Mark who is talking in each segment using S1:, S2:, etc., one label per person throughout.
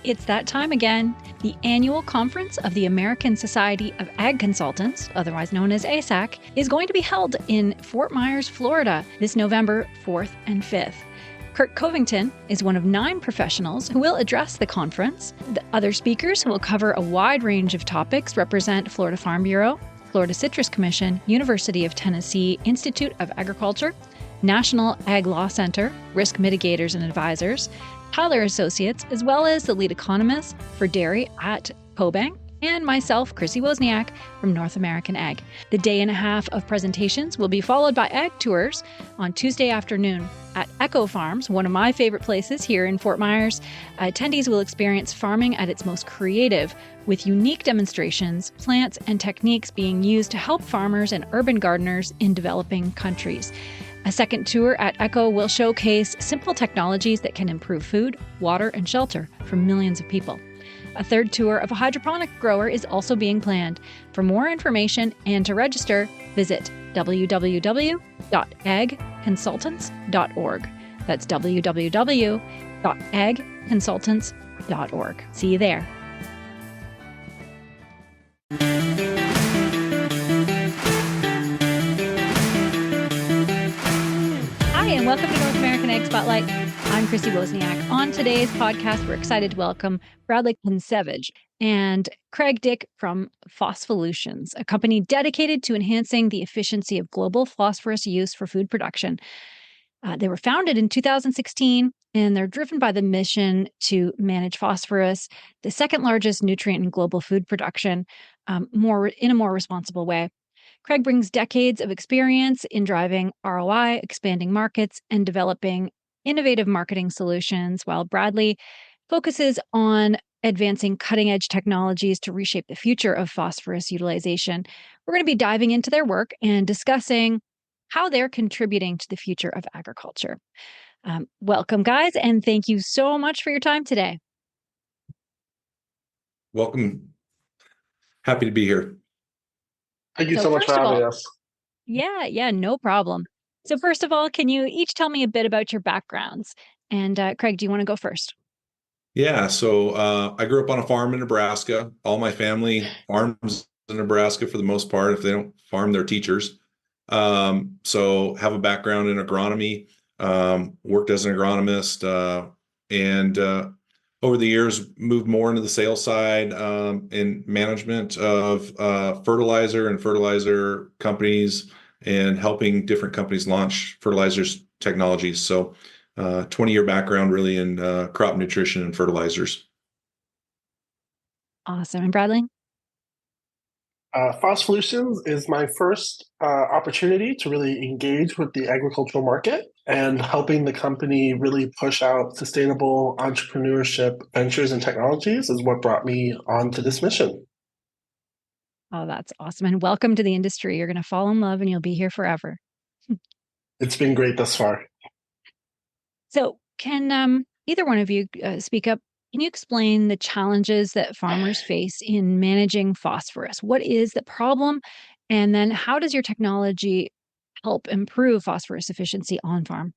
S1: It's that time again. The annual conference of the American Society of Ag Consultants, otherwise known as ASAC, is going to be held in Fort Myers, Florida, this November 4th and 5th. Kurt Covington is one of 9 professionals who will address the conference. The other speakers who will cover a wide range of topics represent Florida Farm Bureau, Florida Citrus Commission, University of Tennessee Institute of Agriculture, National Ag Law Center, Risk Mitigators and Advisors, Tyler Associates, as well as the lead economist for dairy at CoBank, and myself, Chrissy Wozniak from North American Ag. The day and a half of presentations will be followed by ag tours on Tuesday afternoon at Echo Farms, one of my favorite places here in Fort Myers. Attendees will experience farming at its most creative, with unique demonstrations, plants, and techniques being used to help farmers and urban gardeners in developing countries. A second tour at Echo will showcase simple technologies that can improve food, water, and shelter for millions of people. A third tour of a hydroponic grower is also being planned. For more information and to register, visit www.agconsultants.org. That's www.agconsultants.org. See you there. Hi, and welcome to North American Ag Spotlight. I'm Chrissy Wozniak. On today's podcast, we're excited to welcome Bradlee Consevage and Craig Dick from Phospholutions, a company dedicated to enhancing the efficiency of global phosphorus use for food production. They were founded in 2016, and they're driven by the mission to manage phosphorus, the second largest nutrient in global food production, in a more responsible way. Craig brings decades of experience in driving ROI, expanding markets, and developing innovative marketing solutions, while Bradlee focuses on advancing cutting-edge technologies to reshape the future of phosphorus utilization. We're going to be diving into their work and discussing how they're contributing to the future of agriculture. Welcome, guys, and thank you so much for your time today.
S2: Welcome. Happy to be here.
S3: Thank you so much for having us.
S1: Yeah, no problem. So first of all, can you each tell me a bit about your backgrounds? And Craig, do you want to go first?
S2: Yeah, so I grew up on a farm in Nebraska. All my family farms in Nebraska for the most part. If they don't farm, they're teachers. So have a background in agronomy, worked as an agronomist, and over the years moved more into the sales side and management of fertilizer and fertilizer companies, and helping different companies launch fertilizers technologies. So 20-year background really in crop nutrition and fertilizers.
S1: Awesome. And Bradlee?
S3: Phospholutions is my first opportunity to really engage with the agricultural market, and helping the company really push out sustainable entrepreneurship ventures and technologies is what brought me onto this mission.
S1: Oh, that's awesome. And welcome to the industry. You're going to fall in love and you'll be here forever.
S3: It's been great thus far.
S1: So can either one of you speak up? Can you explain the challenges that farmers face in managing phosphorus? What is the problem? And then how does your technology help improve phosphorus efficiency on farm?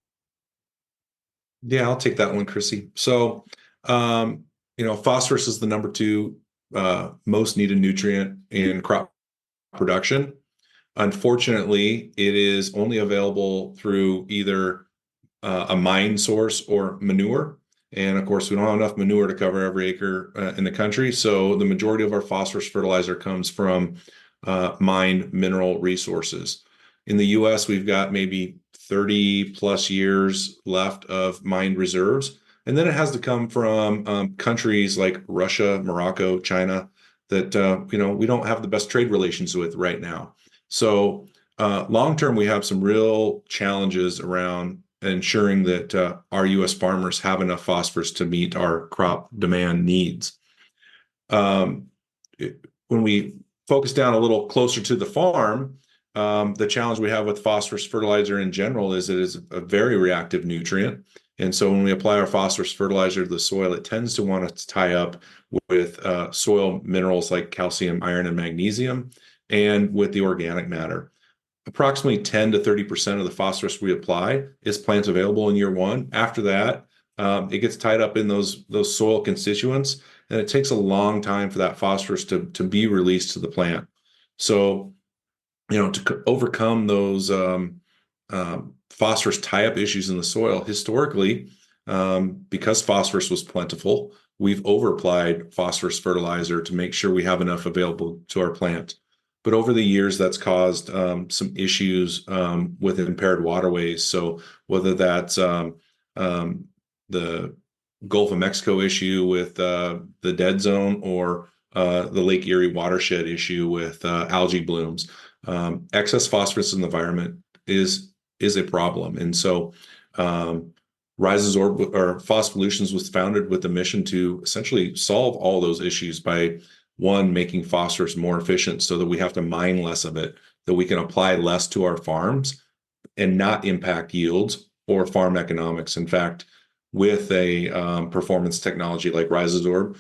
S2: Yeah, I'll take that one, Chrissy. So, phosphorus is the number 2 most needed nutrient in crop production. Unfortunately, it is only available through either a mine source or manure. And of course, we don't have enough manure to cover every acre in the country. So the majority of our phosphorus fertilizer comes from mined mineral resources. In the US, we've got maybe 30 plus years left of mined reserves. And then it has to come from countries like Russia, Morocco, China, that we don't have the best trade relations with right now. So long term, we have some real challenges around ensuring that our U.S. farmers have enough phosphorus to meet our crop demand needs. When we focus down a little closer to the farm, the challenge we have with phosphorus fertilizer in general is it is a very reactive nutrient. And so when we apply our phosphorus fertilizer to the soil, it tends to want to tie up with soil minerals like calcium, iron, and magnesium, and with the organic matter. Approximately 10 to 30% of the phosphorus we apply is plant available in year 1. After that, it gets tied up in those soil constituents, and it takes a long time for that phosphorus to be released to the plant. So, to overcome those phosphorus tie-up issues in the soil, historically, because phosphorus was plentiful, we've overapplied phosphorus fertilizer to make sure we have enough available to our plant. But over the years, that's caused some issues with impaired waterways. So whether that's the Gulf of Mexico issue with the dead zone, or the Lake Erie watershed issue with algae blooms, excess phosphorus in the environment is a problem. And so Phospholutions was founded with the mission to essentially solve all those issues by, one, making phosphorus more efficient so that we have to mine less of it, that we can apply less to our farms and not impact yields or farm economics. In fact, with a performance technology like Rhizosorb,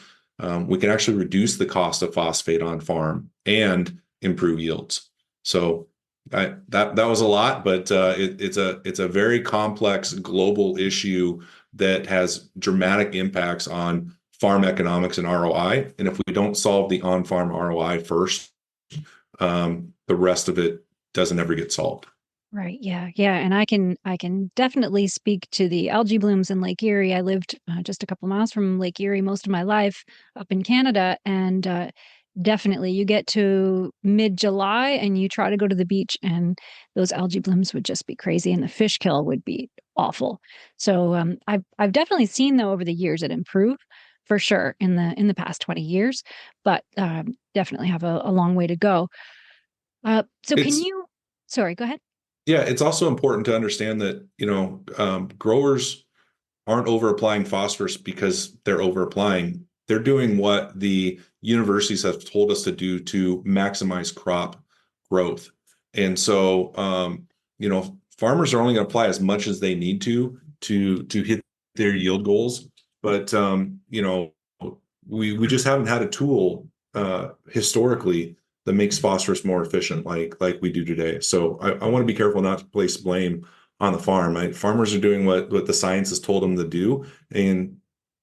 S2: we can actually reduce the cost of phosphate on farm and improve yields. So that was a lot, but it's a very complex global issue that has dramatic impacts on farm economics and ROI. And if we don't solve the on-farm ROI first, the rest of it doesn't ever get solved.
S1: Right. Yeah. Yeah. And I can definitely speak to the algae blooms in Lake Erie. I lived just a couple miles from Lake Erie most of my life up in Canada, and definitely you get to mid-July and you try to go to the beach, and those algae blooms would just be crazy, and the fish kill would be awful. So I've definitely seen, though, over the years it improve for sure in the past 20 years, but definitely have a long way to go. So can you? Sorry, go ahead.
S2: Yeah, it's also important to understand that, growers aren't over applying phosphorus because they're over applying. They're doing what the universities have told us to do to maximize crop growth. And so, farmers are only going to apply as much as they need to hit their yield goals. But, we just haven't had a tool historically that makes phosphorus more efficient like we do today. So I want to be careful not to place blame on the farm. Farmers are doing what the science has told them to do. And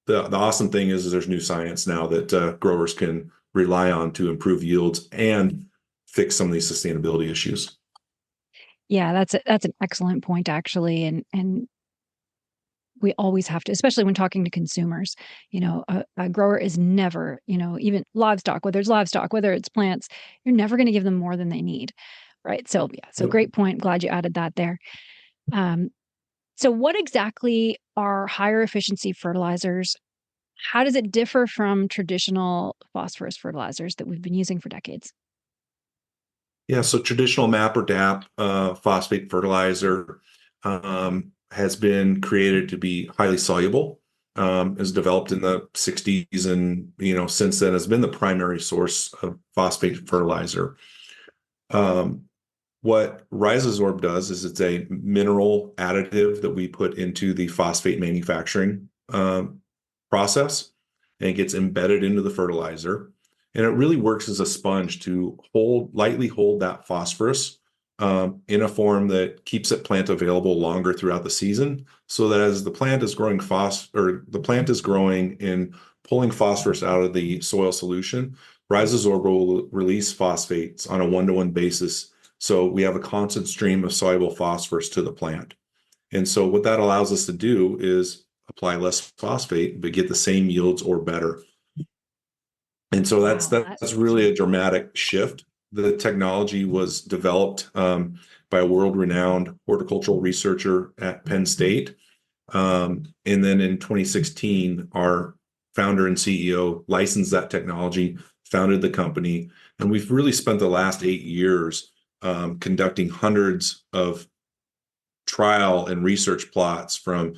S2: the awesome thing is there's new science now that growers can rely on to improve yields and fix some of these sustainability issues.
S1: Yeah, that's an excellent point, actually. And we always have to, especially when talking to consumers, a grower is never, even livestock, whether it's plants, you're never going to give them more than they need. Right. So, yeah. So great point. Glad you added that there. So what exactly are higher efficiency fertilizers? How does it differ from traditional phosphorus fertilizers that we've been using for decades?
S2: Yeah. So traditional MAP or DAP phosphate fertilizer has been created to be highly soluble, is developed in the 60s, and since then has been the primary source of phosphate fertilizer. What Rhizosorb does is it's a mineral additive that we put into the phosphate manufacturing process, and it gets embedded into the fertilizer, and it really works as a sponge to lightly hold that phosphorus in a form that keeps it plant available longer throughout the season, so that as the plant is growing and pulling phosphorus out of the soil solution, Rhizosorb will release phosphates on a 1-to-1 basis. So we have a constant stream of soluble phosphorus to the plant. And so what that allows us to do is apply less phosphate, but get the same yields or better. And so that's really a dramatic shift. The technology was developed by a world-renowned horticultural researcher at Penn State. And then in 2016, our founder and CEO licensed that technology, founded the company. And we've really spent the last 8 years conducting hundreds of trial and research plots, from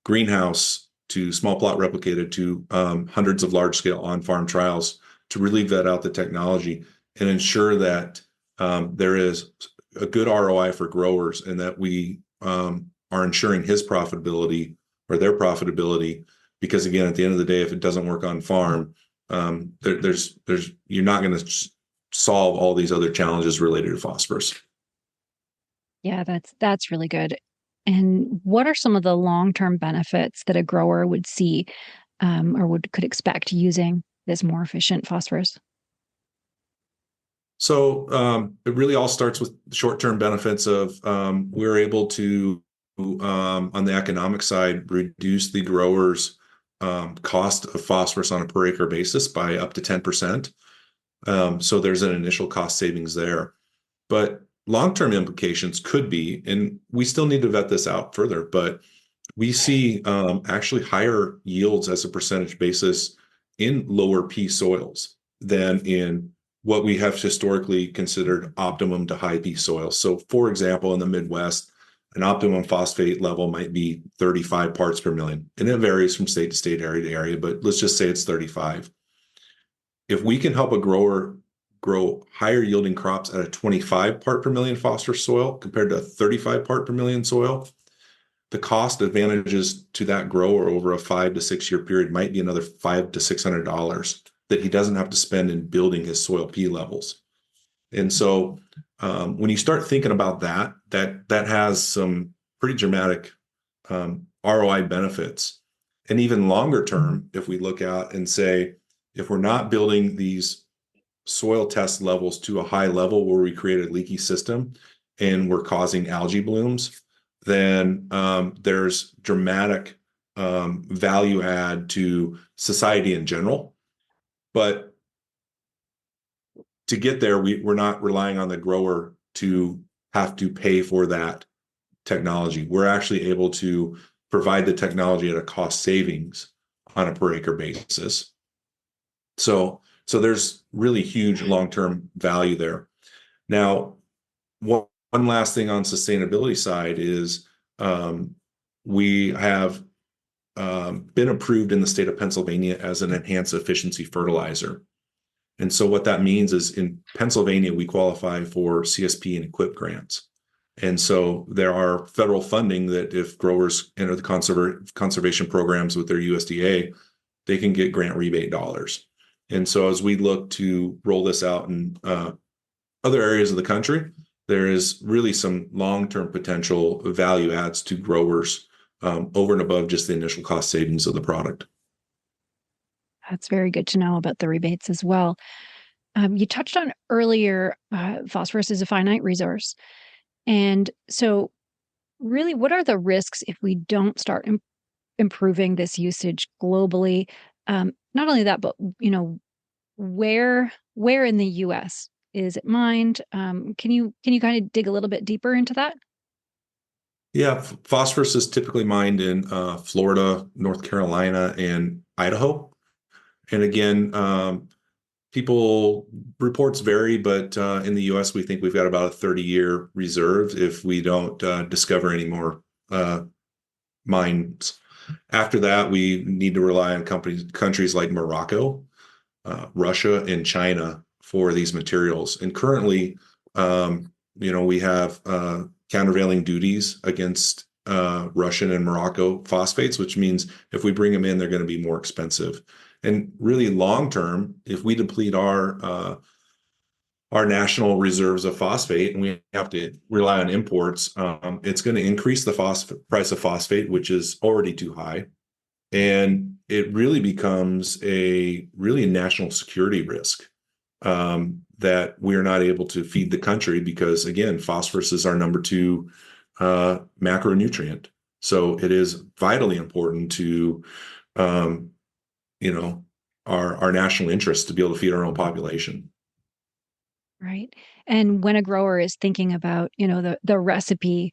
S2: greenhouse to small plot replicated to hundreds of large-scale on-farm trials, to really vet out the technology and ensure that there is a good ROI for growers, and that we are ensuring his profitability or their profitability. Because again, at the end of the day, if it doesn't work on farm, you're not going to solve all these other challenges related to phosphorus.
S1: Yeah, that's really good. And what are some of the long-term benefits that a grower would see or could expect using this more efficient phosphorus?
S2: So it really all starts with short-term benefits of we're able to, on the economic side, reduce the growers' cost of phosphorus on a per acre basis by up to 10%. So there's an initial cost savings there. But long-term implications could be, and we still need to vet this out further, but we see actually higher yields as a percentage basis in lower P soils than in what we have historically considered optimum to high P soils. So, for example, in the Midwest, an optimum phosphate level might be 35 parts per million, and it varies from state to state, area to area, but let's just say it's 35. If we can help a grower grow higher yielding crops at a 25 part per million phosphorus soil compared to a 35 part per million soil, the cost advantages to that grower over a 5 to 6 year period might be another $500 to $600 that he doesn't have to spend in building his soil P levels. And so when you start thinking about that has some pretty dramatic ROI benefits. And even longer term, if we look out and say, if we're not building these soil test levels to a high level where we create a leaky system and we're causing algae blooms, then there's dramatic value add to society in general. But to get there, we're not relying on the grower to have to pay for that technology. We're actually able to provide the technology at a cost savings on a per acre basis. So there's really huge long-term value there. Now, one last thing on sustainability side is we have been approved in the state of Pennsylvania as an enhanced efficiency fertilizer. And so what that means is in Pennsylvania, we qualify for CSP and EQIP grants. And so there are federal funding that if growers enter the conservation programs with their USDA, they can get grant rebate dollars. And so as we look to roll this out in other areas of the country, there is really some long-term potential value adds to growers over and above just the initial cost savings of the product.
S1: That's very good to know about the rebates as well. You touched on earlier, phosphorus is a finite resource. And so really, what are the risks if we don't start improving this usage globally? Not only that, but where in the U.S. is it mined? Can you kind of dig a little bit deeper into that?
S2: Yeah, phosphorus is typically mined in Florida, North Carolina, and Idaho. And again, reports vary, but in the U.S., we think we've got about a 30-year reserve if we don't discover any more mines. After that, we need to rely on countries like Morocco, Russia, and China for these materials. And currently, we have countervailing duties against Russian and Morocco phosphates, which means if we bring them in, they're going to be more expensive. And really long term, if we deplete our national reserves of phosphate and we have to rely on imports, it's going to increase the price of phosphate, which is already too high. And it really becomes a national security risk that we're not able to feed the country because, again, phosphorus is our number 2 macronutrient. So it is vitally important to our national interest to be able to feed our own population.
S1: Right. And when a grower is thinking about, the recipe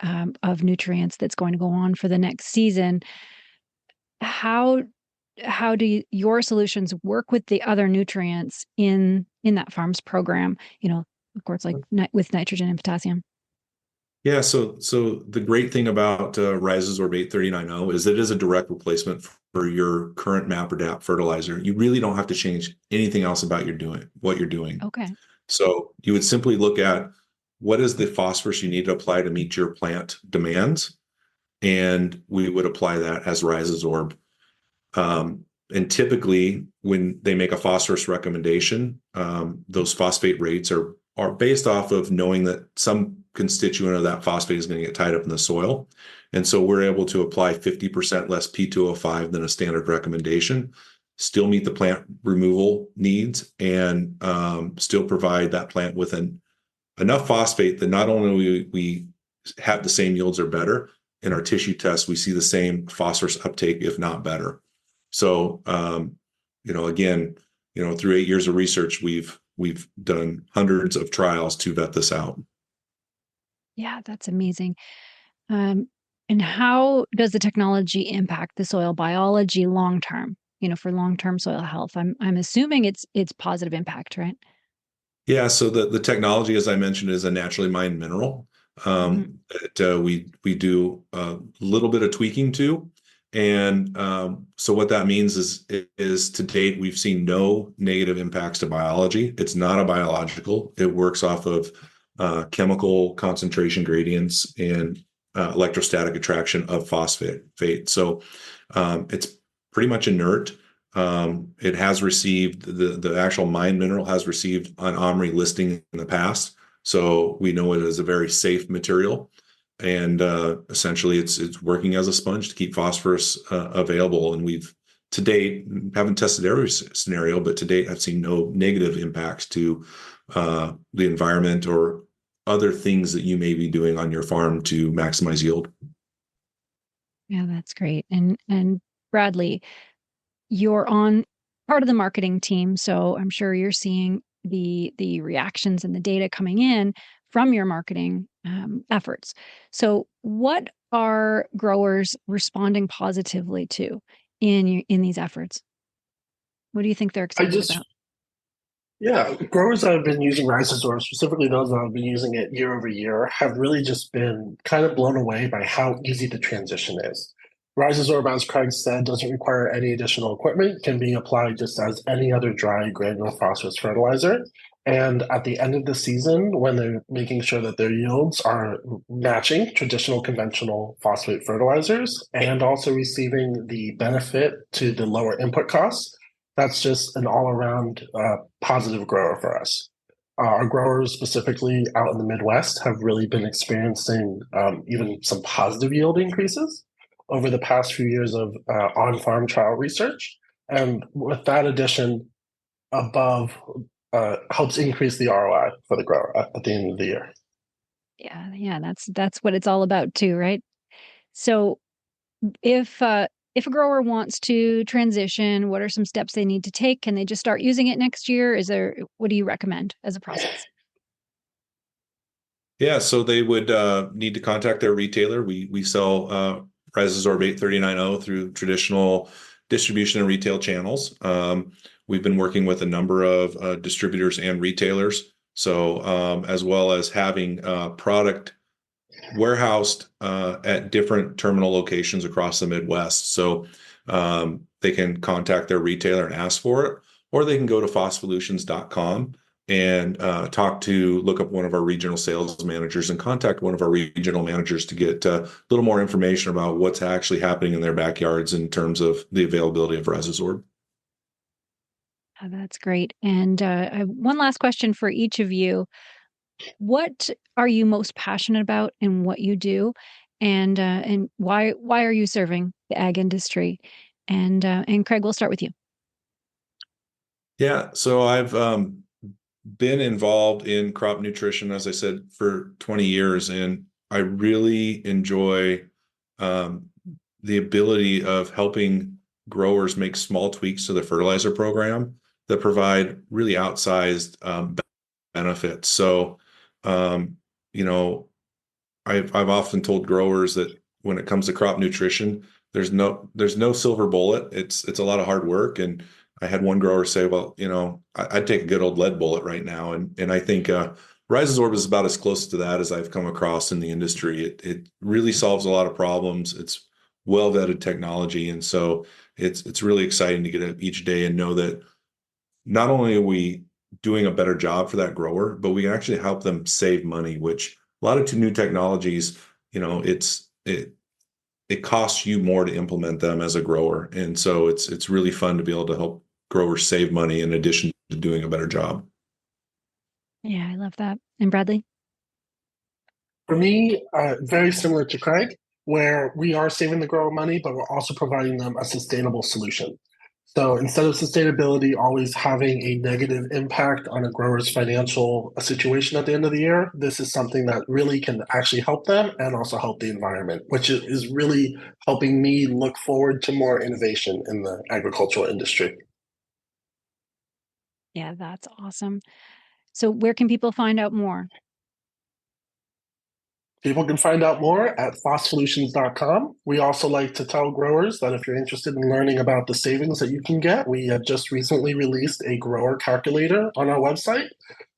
S1: of nutrients that's going to go on for the next season, how do your solutions work with the other nutrients in that farm's program? Of course, like with nitrogen and potassium.
S2: Yeah, so the great thing about Rhizosorb 839.0 is it is a direct replacement for your current MAP or DAP fertilizer. You really don't have to change anything else about what you're doing.
S1: Okay.
S2: So you would simply look at what is the phosphorus you need to apply to meet your plant demands, and we would apply that as Rhizosorb. And typically, when they make a phosphorus recommendation, those phosphate rates are based off of knowing that some constituent of that phosphate is going to get tied up in the soil. And so we're able to apply 50% less P2O5 than a standard recommendation, still meet the plant removal needs, and still provide that plant with enough phosphate that not only we have the same yields or better, in our tissue tests, we see the same phosphorus uptake, if not better. So, again, through 8 years of research, we've done hundreds of trials to vet this out.
S1: Yeah, that's amazing. And how does the technology impact the soil biology long term? For long term soil health, I'm assuming it's positive impact, right?
S2: Yeah. So the technology, as I mentioned, is a naturally mined mineral. We do a little bit of tweaking to, and so what that means is to date we've seen no negative impacts to biology. It's not a biological. It works off of chemical concentration gradients and electrostatic attraction of phosphate. So it's pretty much inert. It has received the actual mine mineral has received an OMRI listing in the past, so we know it is a very safe material. And essentially, it's working as a sponge to keep phosphorus available. And we've to date haven't tested every scenario, but to date I've seen no negative impacts to the environment or other things that you may be doing on your farm to maximize yield.
S1: Yeah, that's great. And Bradlee, you're on part of the marketing team, so I'm sure you're seeing the reactions and the data coming in from your marketing efforts. So, what are growers responding positively to in these efforts? What do you think they're excited about?
S3: Yeah, growers that have been using Rhizazor, specifically those that have been using it year over year, have really just been kind of blown away by how easy the transition is. Rhizazor, as Craig said, doesn't require any additional equipment, can be applied just as any other dry granular phosphorus fertilizer. And at the end of the season, when they're making sure that their yields are matching traditional conventional phosphate fertilizers and also receiving the benefit to the lower input costs, that's just an all-around positive grower for us. Our growers, specifically out in the Midwest, have really been experiencing even some positive yield increases over the past few years of on-farm trial research. And with that addition, above helps increase the ROI for the grower at the end of the year.
S1: Yeah, that's what it's all about too, right? So, if a grower wants to transition, what are some steps they need to take? Can they just start using it next year? What do you recommend as a process?
S2: Yeah, so they would need to contact their retailer. We sell Rhizazorb 8390 through traditional distribution and retail channels. We've been working with a number of distributors and retailers, so as well as having product warehoused at different terminal locations across the Midwest. So they can contact their retailer and ask for it, or they can go to phospholutions.com and look up one of our regional sales managers and contact one of our regional managers to get a little more information about what's actually happening in their backyards in terms of the availability of Rhizazorb.
S1: Oh, that's great. And I have one last question for each of you. What are you most passionate about in what you do, and why are you serving the ag industry? And Craig, we'll start with you.
S2: Yeah, so I've been involved in crop nutrition, as I said, for 20 years, and I really enjoy the ability of helping growers make small tweaks to the fertilizer program that provide really outsized benefits. So, I've often told growers that when it comes to crop nutrition, there's no silver bullet. It's a lot of hard work. And I had one grower say, well, I'd take a good old lead bullet right now. And I think Rhizazorb is about as close to that as I've come across in the industry. It really solves a lot of problems. It's well vetted technology. And so it's really exciting to get it each day and know that not only are we doing a better job for that grower, but we can actually help them save money, which a lot of new technologies, it costs you more to implement them as a grower. And so it's really fun to be able to help growers save money in addition to doing a better job.
S1: Yeah, I love that. And Bradlee?
S3: For me, very similar to Craig, where we are saving the grower money, but we're also providing them a sustainable solution. So instead of sustainability always having a negative impact on a grower's financial situation at the end of the year, this is something that really can actually help them and also help the environment, which is really helping me look forward to more innovation in the agricultural industry.
S1: Yeah, that's awesome. So where can people find out more?
S3: People can find out more at Phospholutions.com. We also like to tell growers that if you're interested in learning about the savings that you can get, we have just recently released a grower calculator on our website.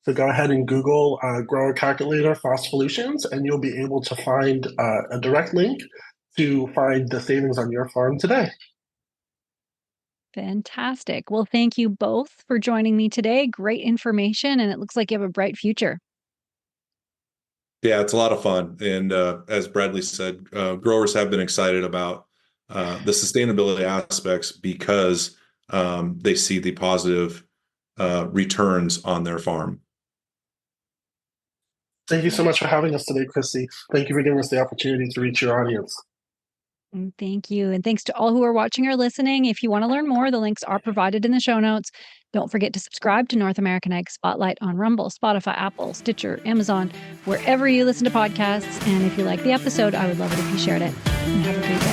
S3: So go ahead and Google grower calculator Phospholutions, and you'll be able to find a direct link to find the savings on your farm today.
S1: Fantastic. Well, thank you both for joining me today. Great information, and it looks like you have a bright future.
S2: Yeah, it's a lot of fun. And as Bradlee said, growers have been excited about the sustainability aspects because they see the positive returns on their farm.
S3: Thank you so much for having us today, Chrissy. Thank you for giving us the opportunity to reach your audience.
S1: Thank you. And thanks to all who are watching or listening. If you want to learn more, the links are provided in the show notes. Don't forget to subscribe to North American Ag Spotlight on Rumble, Spotify, Apple, Stitcher, Amazon, wherever you listen to podcasts. And if you like the episode, I would love it if you shared it. And have a great day.